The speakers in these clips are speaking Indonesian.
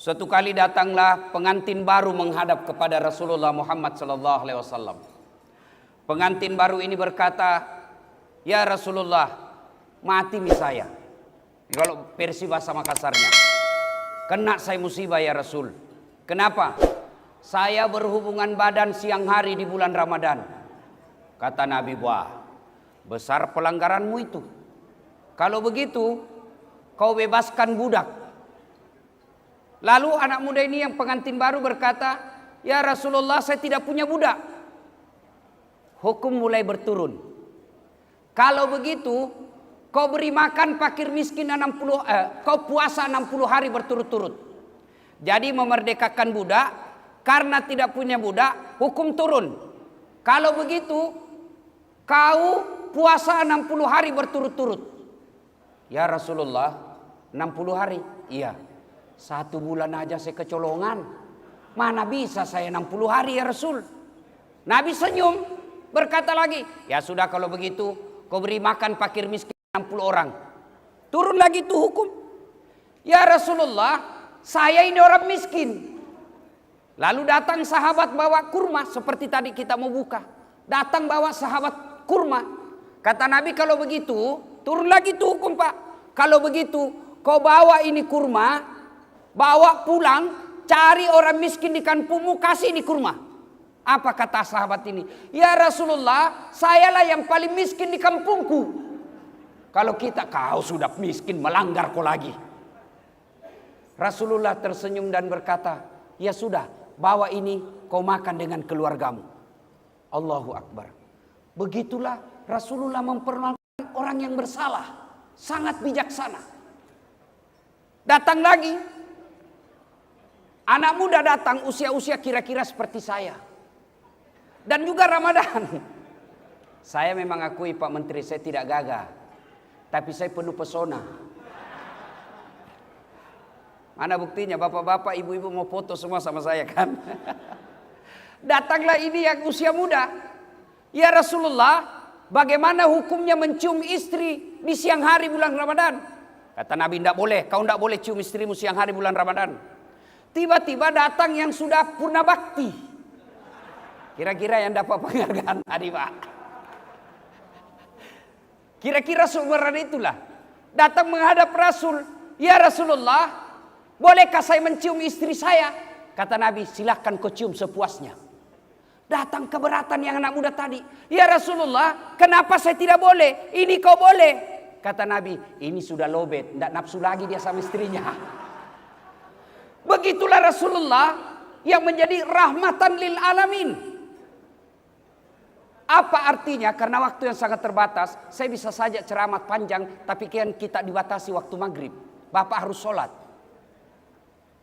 Suatu kali datanglah pengantin baru menghadap kepada Rasulullah Muhammad SAW. Pengantin baru ini berkata, "Ya Rasulullah, mati nih saya." Kalau versi bahasa Makassarnya, "Kena saya musibah ya Rasul." "Kenapa?" "Saya berhubungan badan siang hari di bulan Ramadan." Kata Nabi, "Wah, besar pelanggaranmu itu. Kalau begitu, kau bebaskan budak." Lalu anak muda ini yang pengantin baru berkata, "Ya Rasulullah, saya tidak punya budak." Hukum mulai berturun. "Kalau begitu, kau beri makan fakir miskin 60 kau puasa 60 hari berturut-turut." Jadi memerdekakan budak karena tidak punya budak, hukum turun. "Kalau begitu, kau puasa 60 hari berturut-turut." "Ya Rasulullah, 60 hari?" "Iya. 1 bulan aja saya kecolongan. Mana bisa saya 60 hari ya Rasul?" Nabi senyum, berkata lagi, "Ya sudah kalau begitu, kau beri makan fakir miskin 60 orang." Turun lagi itu hukum. "Ya Rasulullah, saya ini orang miskin." Lalu datang sahabat bawa kurma, seperti tadi kita mau buka. Datang bawa sahabat kurma. Kata Nabi, "Kalau begitu," turun lagi itu hukum, Pak. "Kalau begitu, kau bawa ini kurma, bawa pulang, cari orang miskin di kampungmu, kasih ini kurma." Apa kata sahabat ini? "Ya Rasulullah, sayalah yang paling miskin di kampungku." Kalau kita, "Kau sudah miskin, melanggar kau lagi." Rasulullah tersenyum dan berkata, "Ya sudah, bawa ini kau makan dengan keluargamu." Allahu Akbar. Begitulah Rasulullah memperlakukan orang yang bersalah. Sangat bijaksana. Datang lagi. Anak muda datang usia-usia kira-kira seperti saya. Dan juga Ramadan. Saya memang akui Pak Menteri, saya tidak gagah. Tapi saya penuh pesona. Mana buktinya, bapak-bapak, ibu-ibu mau foto semua sama saya kan? Datanglah ini yang usia muda. "Ya Rasulullah, bagaimana hukumnya mencium istri di siang hari bulan Ramadan?" Kata Nabi, "Tidak boleh, kau tidak boleh cium istrimu siang hari bulan Ramadan." Tiba-tiba datang yang sudah purna bakti. Kira-kira yang dapat penghargaan tadi, Pak. Kira-kira seumuran itulah. Datang menghadap Rasul. "Ya Rasulullah, bolehkah saya mencium istri saya?" Kata Nabi, "Silahkan kau cium sepuasnya." Datang keberatan yang anak muda tadi. "Ya Rasulullah, kenapa saya tidak boleh? Ini kau boleh." Kata Nabi, "Ini sudah lobet, tidak nafsu lagi dia sama istrinya." Begitulah Rasulullah yang menjadi rahmatan lil alamin. Apa artinya? Karena waktu yang sangat terbatas, saya bisa saja ceramah panjang, tapi kan kita dibatasi waktu maghrib. Bapak harus sholat.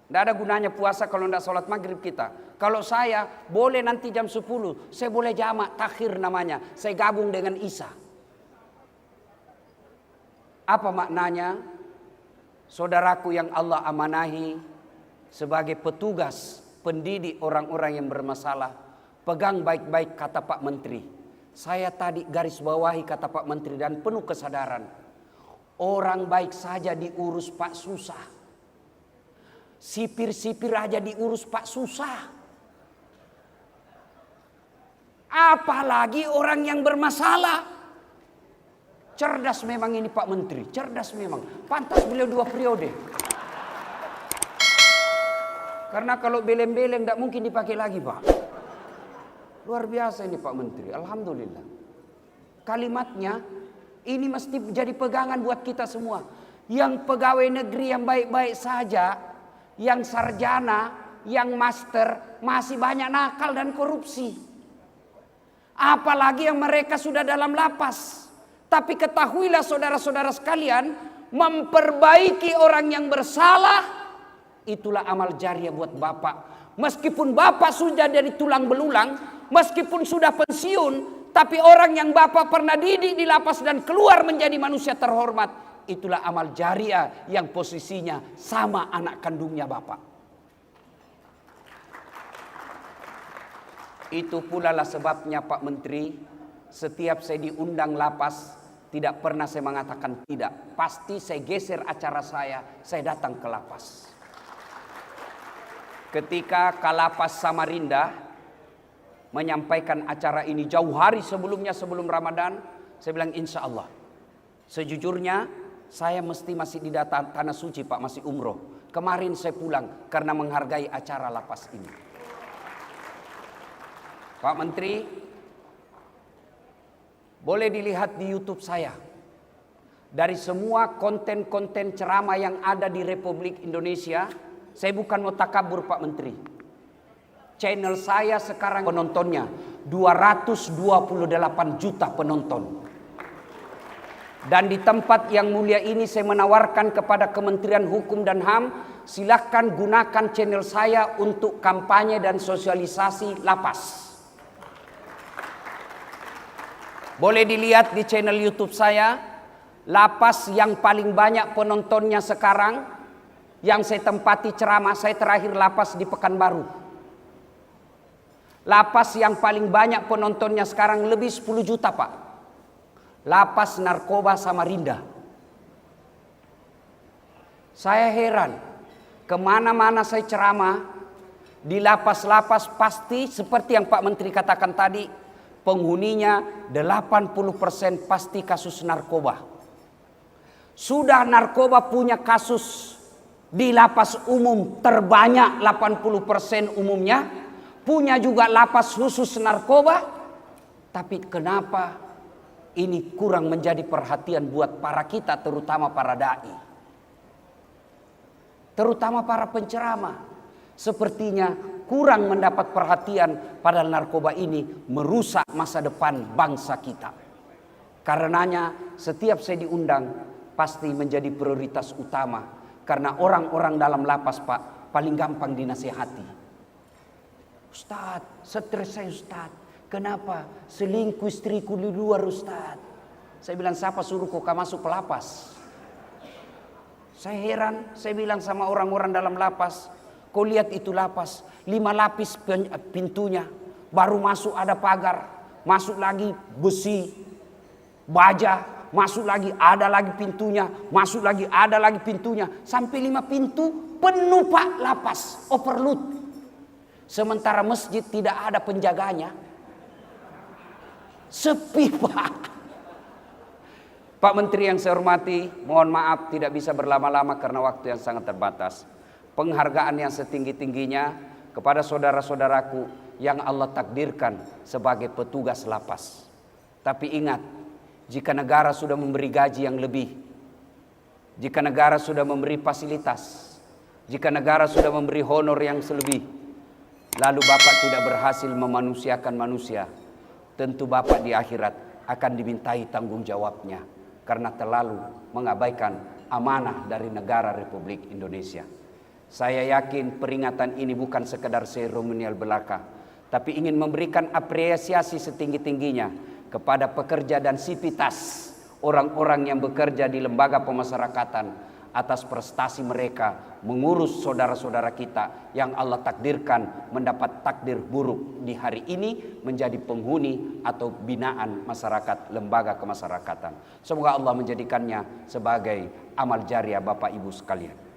Tidak ada gunanya puasa kalau tidak sholat maghrib kita. Kalau saya boleh nanti jam 10, saya boleh jamak takhir namanya. Saya gabung dengan Isya. Apa maknanya? Saudaraku yang Allah amanahi, sebagai petugas pendidik orang-orang yang bermasalah, pegang baik-baik kata Pak Menteri. Saya tadi garis bawahi kata Pak Menteri dan penuh kesadaran. Orang baik saja diurus Pak susah. Sipir-sipir aja diurus Pak susah. Apalagi orang yang bermasalah. Cerdas memang ini Pak Menteri, cerdas memang. Pantas beliau 2 periode. Karena kalau beleng-beleng tidak mungkin dipakai lagi, Pak. Luar biasa ini Pak Menteri, alhamdulillah. Kalimatnya ini mesti jadi pegangan buat kita semua. Yang pegawai negeri yang baik-baik saja, yang sarjana, yang master, masih banyak nakal dan korupsi. Apalagi yang mereka sudah dalam lapas. Tapi ketahuilah saudara-saudara sekalian, memperbaiki orang yang bersalah, itulah amal jariah buat Bapak. Meskipun Bapak sudah jadi tulang belulang, meskipun sudah pensiun, tapi orang yang Bapak pernah didik di lapas dan keluar menjadi manusia terhormat, itulah amal jariah yang posisinya sama anak kandungnya Bapak. Itu pula lah sebabnya Pak Menteri, setiap saya diundang lapas, tidak pernah saya mengatakan tidak. Pasti saya geser acara saya datang ke lapas. ketika Kalapas Samarinda menyampaikan acara ini jauh hari sebelumnya, sebelum Ramadan, saya bilang insya Allah. Sejujurnya saya masih di tanah suci Pak, masih umroh. Kemarin saya pulang karena menghargai acara lapas ini. Pak Menteri, boleh dilihat di YouTube saya. Dari semua konten-konten ceramah yang ada di Republik Indonesia, saya bukan mau takabur Pak Menteri. Channel saya sekarang penontonnya 228 juta penonton. Dan di tempat yang mulia ini saya menawarkan kepada Kementerian Hukum dan HAM, silakan gunakan channel saya untuk kampanye dan sosialisasi lapas. Boleh dilihat di channel YouTube saya, lapas yang paling banyak penontonnya sekarang, yang saya tempati ceramah, saya terakhir lapas di Pekanbaru. Lapas yang paling banyak penontonnya sekarang lebih 10 juta Pak. Lapas narkoba Samarinda. Saya heran, kemana-mana saya ceramah, di lapas-lapas pasti seperti yang Pak Menteri katakan tadi, penghuninya 80% pasti kasus narkoba. Sudah narkoba punya kasus di lapas umum terbanyak 80% umumnya. Punya juga lapas khusus narkoba. Tapi kenapa ini kurang menjadi perhatian buat para kita, terutama para da'i. Terutama para penceramah. Sepertinya kurang mendapat perhatian, padahal narkoba ini merusak masa depan bangsa kita. Karenanya setiap saya diundang pasti menjadi prioritas utama. Karena orang-orang dalam lapas Pak paling gampang dinasihati. Ustadz, stres saya Ustadz. Kenapa? Selingkuh istriku di luar Ustadz. Saya bilang, siapa suruh kau masuk ke lapas? Saya heran, saya bilang sama orang-orang dalam lapas, kau lihat itu lapas, 5 lapis pintunya, baru masuk ada pagar, masuk lagi besi, baja, masuk lagi ada lagi pintunya, masuk lagi ada lagi pintunya, sampai 5 pintu penuh Pak lapas, overload. Sementara masjid tidak ada penjaganya. Sepi Pak. Pak Menteri yang saya hormati, mohon maaf tidak bisa berlama-lama karena waktu yang sangat terbatas. Penghargaan yang setinggi-tingginya kepada saudara-saudaraku yang Allah takdirkan sebagai petugas lapas. Tapi ingat, jika negara sudah memberi gaji yang lebih, jika negara sudah memberi fasilitas, jika negara sudah memberi honor yang selebih, lalu Bapak tidak berhasil memanusiakan manusia, tentu Bapak di akhirat akan dimintai tanggung jawabnya karena terlalu mengabaikan amanah dari negara Republik Indonesia. Saya yakin peringatan ini bukan sekedar seremonial belaka, tapi ingin memberikan apresiasi setinggi-tingginya kepada pekerja dan sivitas orang-orang yang bekerja di lembaga pemasyarakatan atas prestasi mereka mengurus saudara-saudara kita yang Allah takdirkan mendapat takdir buruk di hari ini menjadi penghuni atau binaan masyarakat lembaga kemasyarakatan. Semoga Allah menjadikannya sebagai amal jariah Bapak Ibu sekalian.